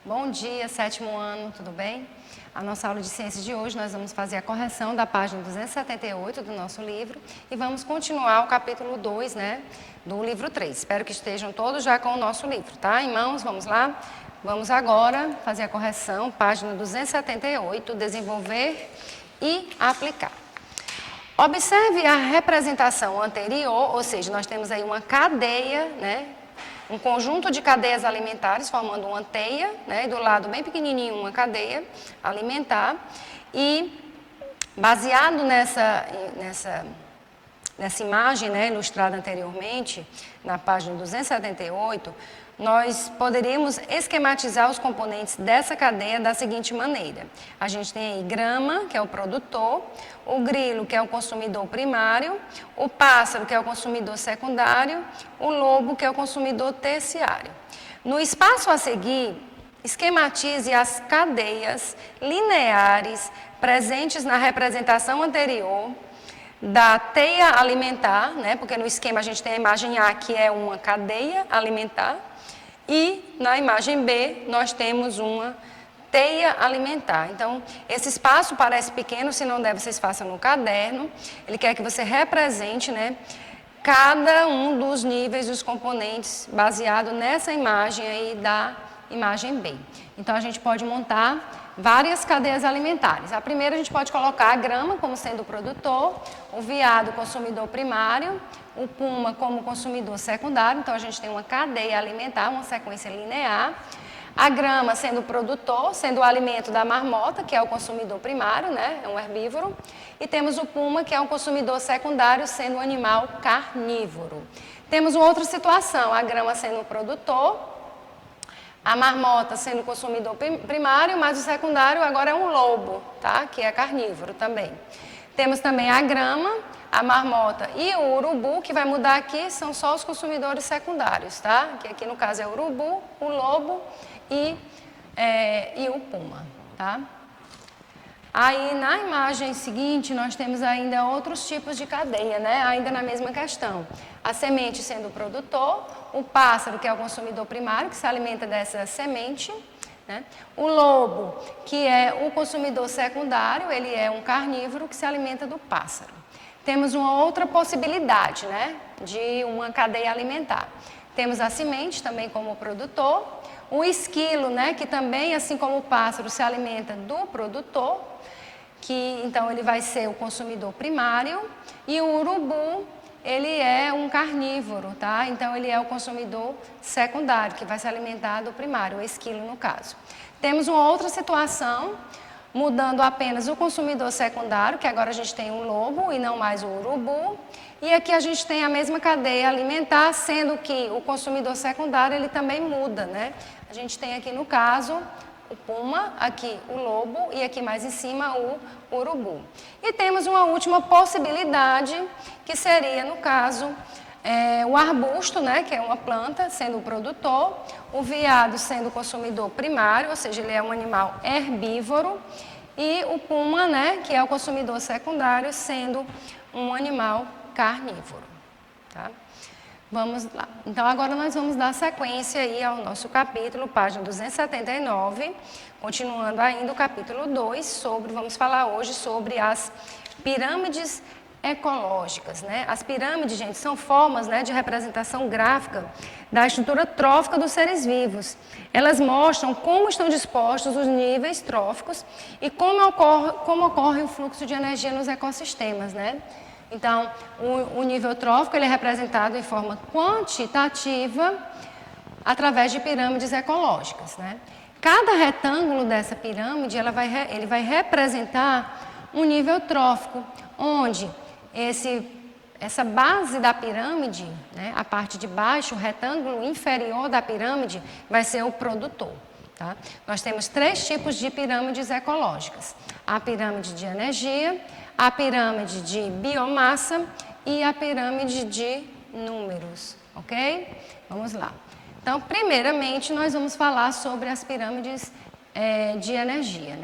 Bom dia, sétimo ano, tudo bem? A nossa aula de ciências de hoje nós vamos fazer a correção da página 278 do nosso livro e vamos continuar o capítulo 2, do livro 3. Espero que estejam todos já com o nosso livro, tá? Em mãos, vamos lá? Vamos agora fazer a correção, página 278, desenvolver e aplicar. Observe a representação anterior, ou seja, nós temos aí uma cadeia, um conjunto de cadeias alimentares formando uma teia, e do lado bem pequenininho uma cadeia alimentar. E baseado nessa imagem, ilustrada anteriormente, na página 278, nós poderíamos esquematizar os componentes dessa cadeia da seguinte maneira. A gente tem aí grama, que é o produtor, o grilo, que é o consumidor primário, o pássaro, que é o consumidor secundário, o lobo, que é o consumidor terciário. No espaço a seguir, esquematize as cadeias lineares presentes na representação anterior da teia alimentar, porque no esquema a gente tem a imagem A, que é uma cadeia alimentar, e na imagem B nós temos uma teia alimentar. Então, esse espaço parece pequeno, se não der, vocês façam no caderno. Ele quer que você represente, cada um dos níveis dos componentes baseado nessa imagem aí da imagem B. Então, a gente pode montar várias cadeias alimentares. A primeira a gente pode colocar a grama como sendo o produtor, o veado consumidor primário, o puma como consumidor secundário. Então a gente tem uma cadeia alimentar, uma sequência linear. A grama sendo o produtor, sendo o alimento da marmota, que é o consumidor primário, é um herbívoro. E temos o puma, que é um consumidor secundário, sendo um animal carnívoro. Temos uma outra situação, a grama sendo o produtor, a marmota sendo o consumidor primário, mas o secundário agora é um lobo, que é carnívoro também. Temos também a grama, a marmota e o urubu, que vai mudar aqui, são só os consumidores secundários, que aqui no caso é o urubu, o lobo e o puma, Aí na imagem seguinte nós temos ainda outros tipos de cadeia, ainda na mesma questão. A semente sendo o produtor, o pássaro, que é o consumidor primário, que se alimenta dessa semente, o lobo, que é o consumidor secundário, ele é um carnívoro que se alimenta do pássaro. Temos uma outra possibilidade, de uma cadeia alimentar. Temos a semente também como produtor, o esquilo, que também, assim como o pássaro, se alimenta do produtor, que então ele vai ser o consumidor primário, e o urubu, ele é um carnívoro, Então ele é o consumidor secundário, que vai se alimentar do primário, o esquilo no caso. Temos uma outra situação, mudando apenas o consumidor secundário, que agora a gente tem o lobo e não mais o urubu. E aqui a gente tem a mesma cadeia alimentar, sendo que o consumidor secundário ele também muda, A gente tem aqui no caso o puma, aqui o lobo e aqui mais em cima o urubu. E temos uma última possibilidade, que seria no caso o arbusto, que é uma planta, sendo o produtor, o veado sendo o consumidor primário, ou seja, ele é um animal herbívoro, e o puma, que é o consumidor secundário, sendo um animal carnívoro. Vamos lá. Então, agora nós vamos dar sequência aí ao nosso capítulo, página 279, continuando ainda o capítulo 2, vamos falar hoje sobre as pirâmides ecológicas, As pirâmides, gente, são formas, de representação gráfica da estrutura trófica dos seres vivos. Elas mostram como estão dispostos os níveis tróficos e como ocorre o fluxo de energia nos ecossistemas, Então, o nível trófico ele é representado em forma quantitativa através de pirâmides ecológicas, Cada retângulo dessa pirâmide ele vai representar um nível trófico, onde essa base da pirâmide, a parte de baixo, o retângulo inferior da pirâmide, vai ser o produtor. Nós temos 3 tipos de pirâmides ecológicas: a pirâmide de energia, a pirâmide de biomassa e a pirâmide de números, ok? Vamos lá. Então, primeiramente, nós vamos falar sobre as pirâmides de energia,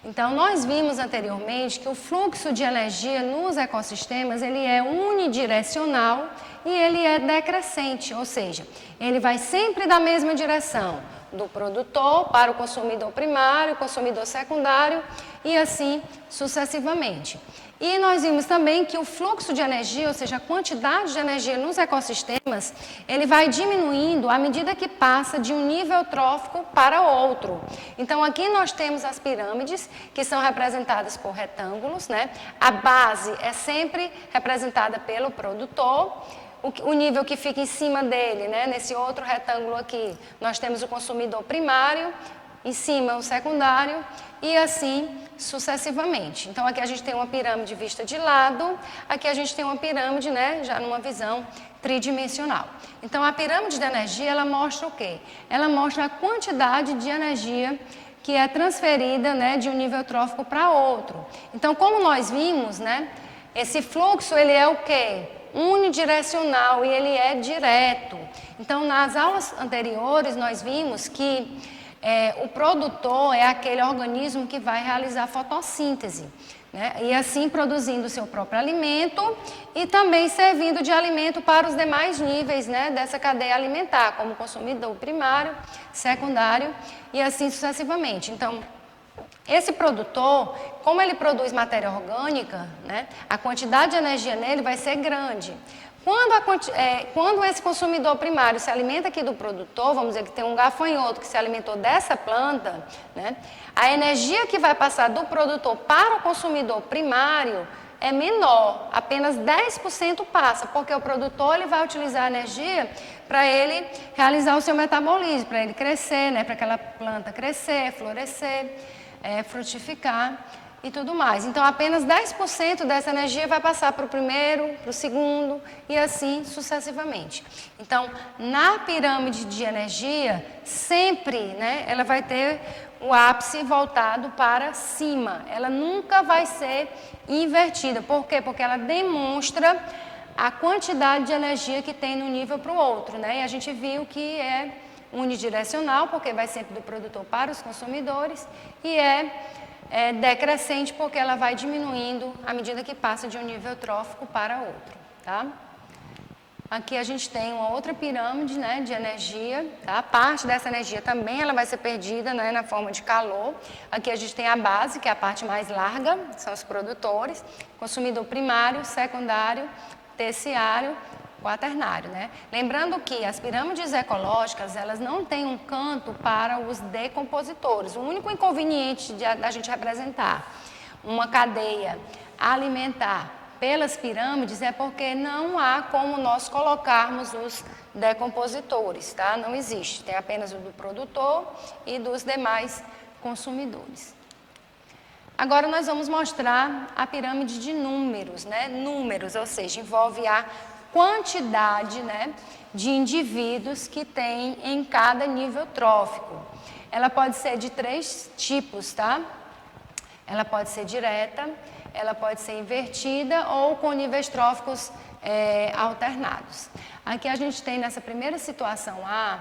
Então, nós vimos anteriormente que o fluxo de energia nos ecossistemas, ele é unidirecional e ele é decrescente, ou seja, ele vai sempre da mesma direção. do produtor para o consumidor primário, consumidor secundário e assim sucessivamente. E nós vimos também que o fluxo de energia, ou seja, a quantidade de energia nos ecossistemas, ele vai diminuindo à medida que passa de um nível trófico para outro. Então, aqui nós temos as pirâmides, que são representadas por retângulos, né? A base é sempre representada pelo produtor. O nível que fica em cima dele, né? Nesse outro retângulo aqui, nós temos o consumidor primário, em cima o secundário e assim sucessivamente. Então aqui a gente tem uma pirâmide vista de lado, aqui a gente tem uma pirâmide, né, já numa visão tridimensional. Então a pirâmide de energia, ela mostra o quê? Ela mostra a quantidade de energia que é transferida, né, de um nível trófico para outro. Então como nós vimos, né, esse fluxo ele é o quê? Unidirecional e ele é direto. Então nas aulas anteriores nós vimos que o produtor é aquele organismo que vai realizar a fotossíntese, né? E assim produzindo o seu próprio alimento e também servindo de alimento para os demais níveis, né, dessa cadeia alimentar, como consumidor primário, secundário e assim sucessivamente. Então, esse produtor, como ele produz matéria orgânica, né, a quantidade de energia nele vai ser grande. Quando esse consumidor primário se alimenta aqui do produtor, vamos dizer que tem um gafanhoto que se alimentou dessa planta, né, a energia que vai passar do produtor para o consumidor primário é menor, apenas 10% passa, porque o produtor ele vai utilizar a energia para ele realizar o seu metabolismo, para ele crescer, né, para aquela planta crescer, florescer, frutificar e tudo mais. Então, apenas 10% dessa energia vai passar para o primeiro, para o segundo e assim sucessivamente. Então, na pirâmide de energia, sempre, né, ela vai ter o ápice voltado para cima. Ela nunca vai ser invertida. Por quê? Porque ela demonstra a quantidade de energia que tem num nível para o outro, né? E a gente viu que é unidirecional, porque vai sempre do produtor para os consumidores, e é decrescente, porque ela vai diminuindo à medida que passa de um nível trófico para outro, tá? Aqui a gente tem uma outra pirâmide, né, de energia, tá? Parte dessa energia também ela vai ser perdida, né, na forma de calor. Aqui a gente tem a base, que é a parte mais larga, são os produtores, consumidor primário, secundário, terciário, quaternário, né? Lembrando que as pirâmides ecológicas, elas não têm um canto para os decompositores. O único inconveniente da gente representar uma cadeia alimentar pelas pirâmides é porque não há como nós colocarmos os decompositores, tá? Não existe, tem apenas o do produtor e dos demais consumidores. Agora nós vamos mostrar a pirâmide de números, né? Números, ou seja, envolve a quantidade, né, de indivíduos que tem em cada nível trófico. Ela pode ser de 3 tipos, tá? Ela pode ser direta, ela pode ser invertida ou com níveis tróficos alternados. Aqui a gente tem nessa primeira situação A,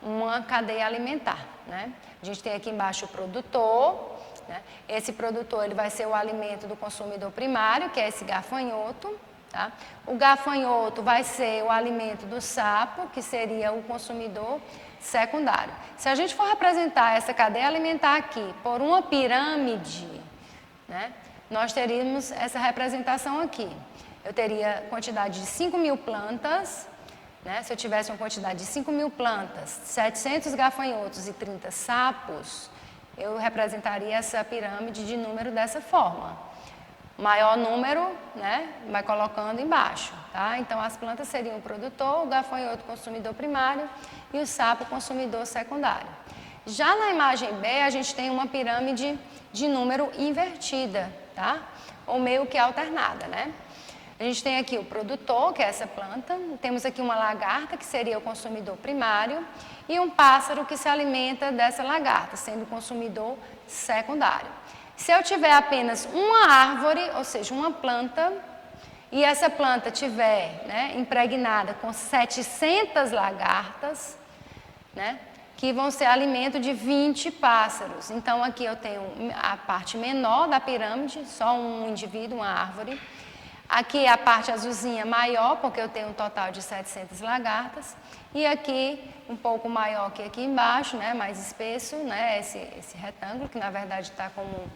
uma cadeia alimentar, né? A gente tem aqui embaixo o produtor, né? Esse produtor ele vai ser o alimento do consumidor primário, que é esse gafanhoto. Tá? O gafanhoto vai ser o alimento do sapo, que seria o consumidor secundário. Se a gente for representar essa cadeia alimentar aqui por uma pirâmide, né, nós teríamos essa representação aqui. Eu teria quantidade de 5.000 plantas, né, se eu tivesse uma quantidade de 5.000 plantas, 700 gafanhotos e 30 sapos, eu representaria essa pirâmide de número dessa forma. Maior número, né, vai colocando embaixo, tá? Então, as plantas seriam o produtor, o gafanhoto consumidor primário e o sapo consumidor secundário. Já na imagem B, a gente tem uma pirâmide de número invertida, tá? Ou meio que alternada, né? A gente tem aqui o produtor, que é essa planta, temos aqui uma lagarta, que seria o consumidor primário, e um pássaro que se alimenta dessa lagarta, sendo o consumidor secundário. Se eu tiver apenas uma árvore, ou seja, uma planta, e essa planta tiver, né, impregnada com 700 lagartas, né, que vão ser alimento de 20 pássaros. Então, aqui eu tenho a parte menor da pirâmide, só um indivíduo, uma árvore. Aqui a parte azulzinha maior, porque eu tenho um total de 700 lagartas. E aqui um pouco maior que aqui embaixo, né, mais espesso, né, esse retângulo, que na verdade está como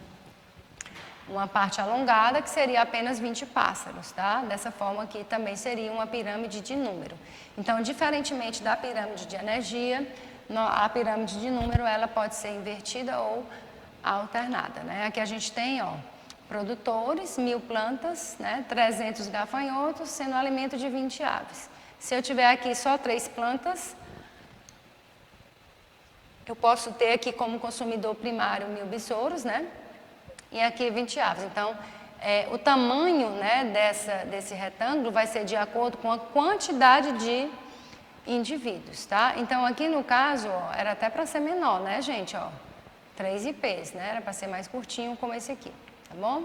uma parte alongada, que seria apenas 20 pássaros, tá? Dessa forma aqui também seria uma pirâmide de número. Então, diferentemente da pirâmide de energia, a pirâmide de número, ela pode ser invertida ou alternada, né? Aqui a gente tem, ó, produtores, 1000 plantas, né, 300 gafanhotos, sendo alimento de 20 aves. Se eu tiver aqui só 3 plantas, eu posso ter aqui como consumidor primário 1000 besouros, né, e aqui 20 aves. Então, o tamanho, né, desse retângulo vai ser de acordo com a quantidade de indivíduos, tá? Então, aqui no caso, ó, era até para ser menor, né, gente, ó, 3 IPs, né, era para ser mais curtinho como esse aqui. Tá bom?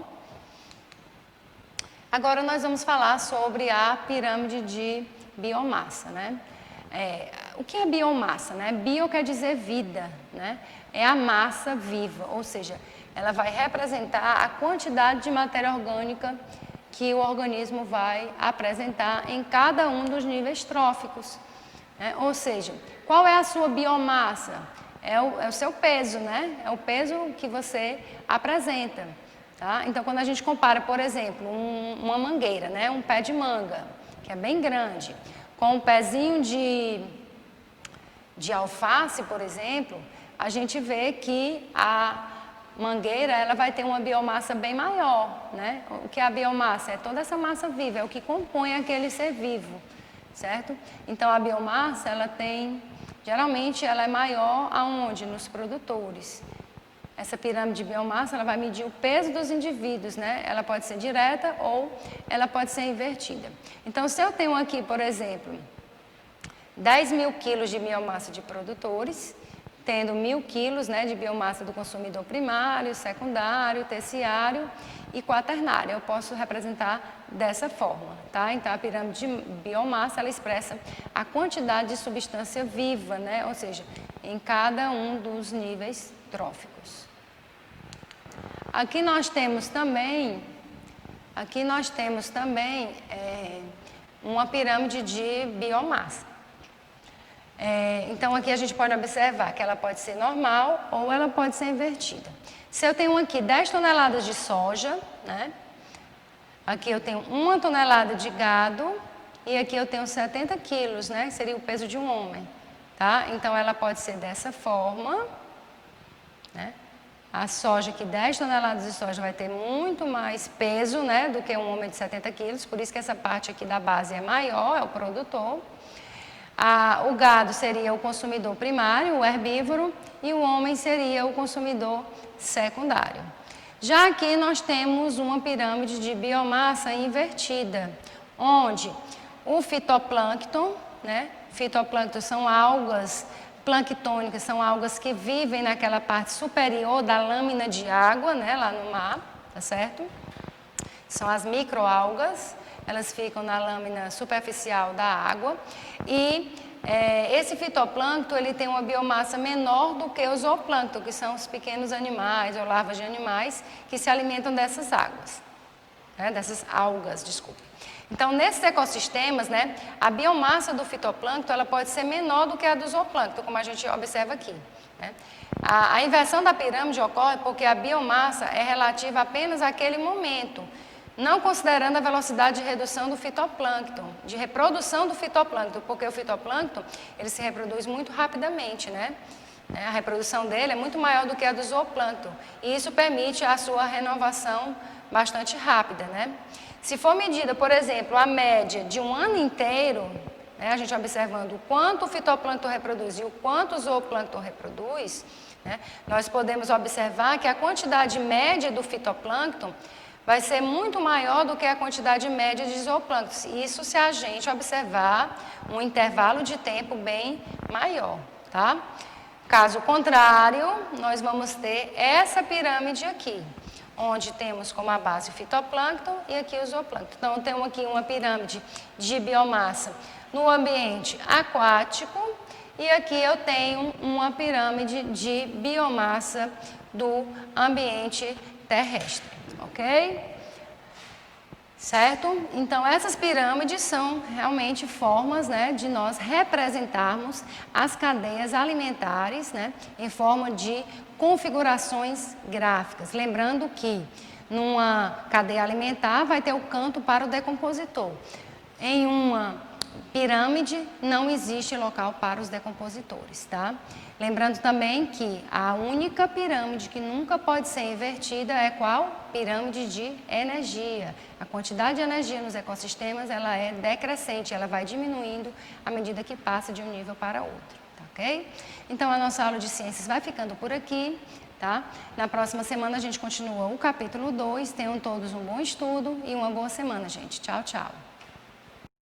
Agora nós vamos falar sobre a pirâmide de biomassa, né? O que é biomassa, né? Bio quer dizer vida, né? É a massa viva, ou seja, ela vai representar a quantidade de matéria orgânica que o organismo vai apresentar em cada um dos níveis tróficos, né? Ou seja, qual é a sua biomassa? É o seu peso, né? É o peso que você apresenta. Tá? Então, quando a gente compara, por exemplo, uma mangueira, né, um pé de manga, que é bem grande, com um pezinho de alface, por exemplo, a gente vê que a mangueira ela vai ter uma biomassa bem maior. Né? O que é a biomassa? É toda essa massa viva, é o que compõe aquele ser vivo, certo? Então, a biomassa, ela tem, geralmente, ela é maior aonde? Nos produtores. Essa pirâmide de biomassa, ela vai medir o peso dos indivíduos, né? Ela pode ser direta ou ela pode ser invertida. Então, se eu tenho aqui, por exemplo, 10.000 quilos de biomassa de produtores, tendo 1.000 quilos, né, de biomassa do consumidor primário, secundário, terciário e quaternário. Eu posso representar dessa forma, tá? Então, a pirâmide de biomassa, ela expressa a quantidade de substância viva, né? Ou seja, em cada um dos níveis tróficos. Aqui nós temos também uma pirâmide de biomassa. Então, aqui a gente pode observar que ela pode ser normal ou ela pode ser invertida. Se eu tenho aqui 10 toneladas de soja, né? Aqui eu tenho 1 tonelada de gado e aqui eu tenho 70 quilos, né? Que seria o peso de um homem, tá? Então, ela pode ser dessa forma, né? A soja, que 10 toneladas de soja vai ter muito mais peso, né, do que um homem de 70 quilos, por isso que essa parte aqui da base é maior, é o produtor. O gado seria o consumidor primário, o herbívoro, e o homem seria o consumidor secundário. Já aqui nós temos uma pirâmide de biomassa invertida, onde o fitoplâncton, né, fitoplâncton são algas planctônicas, são algas que vivem naquela parte superior da lâmina de água, né, lá no mar, tá certo? São as microalgas, elas ficam na lâmina superficial da água e esse fitoplâncton ele tem uma biomassa menor do que o zooplâncton, que são os pequenos animais ou larvas de animais que se alimentam dessas águas, né, dessas algas, desculpe. Então, nesses ecossistemas, né, a biomassa do fitoplâncton ela pode ser menor do que a do zooplâncton, como a gente observa aqui, né? A inversão da pirâmide ocorre porque a biomassa é relativa apenas àquele momento, não considerando a velocidade de redução do fitoplâncton, de reprodução do fitoplâncton, porque o fitoplâncton ele se reproduz muito rapidamente, né? A reprodução dele é muito maior do que a do zooplâncton, e isso permite a sua renovação bastante rápida, né? Se for medida, por exemplo, a média de um ano inteiro, né, a gente observando o quanto o fitoplâncton reproduz e o quanto o zooplâncton reproduz, né, nós podemos observar que a quantidade média do fitoplâncton vai ser muito maior do que a quantidade média de zooplâncton. Isso se a gente observar um intervalo de tempo bem maior, tá? Caso contrário, nós vamos ter essa pirâmide aqui, onde temos como a base o fitoplâncton e aqui o zooplâncton. Então, eu tenho aqui uma pirâmide de biomassa no ambiente aquático e aqui eu tenho uma pirâmide de biomassa do ambiente terrestre, ok? Certo? Então, essas pirâmides são realmente formas, né, de nós representarmos as cadeias alimentares, né, em forma de configurações gráficas. Lembrando que numa cadeia alimentar vai ter o canto para o decompositor. Em uma pirâmide não existe local para os decompositores, tá? Lembrando também que a única pirâmide que nunca pode ser invertida é qual? Pirâmide de energia. A quantidade de energia nos ecossistemas ela é decrescente, ela vai diminuindo à medida que passa de um nível para outro, tá ok? Então a nossa aula de ciências vai ficando por aqui, tá? Na próxima semana a gente continua o capítulo 2. Tenham todos um bom estudo e uma boa semana, gente. Tchau, tchau.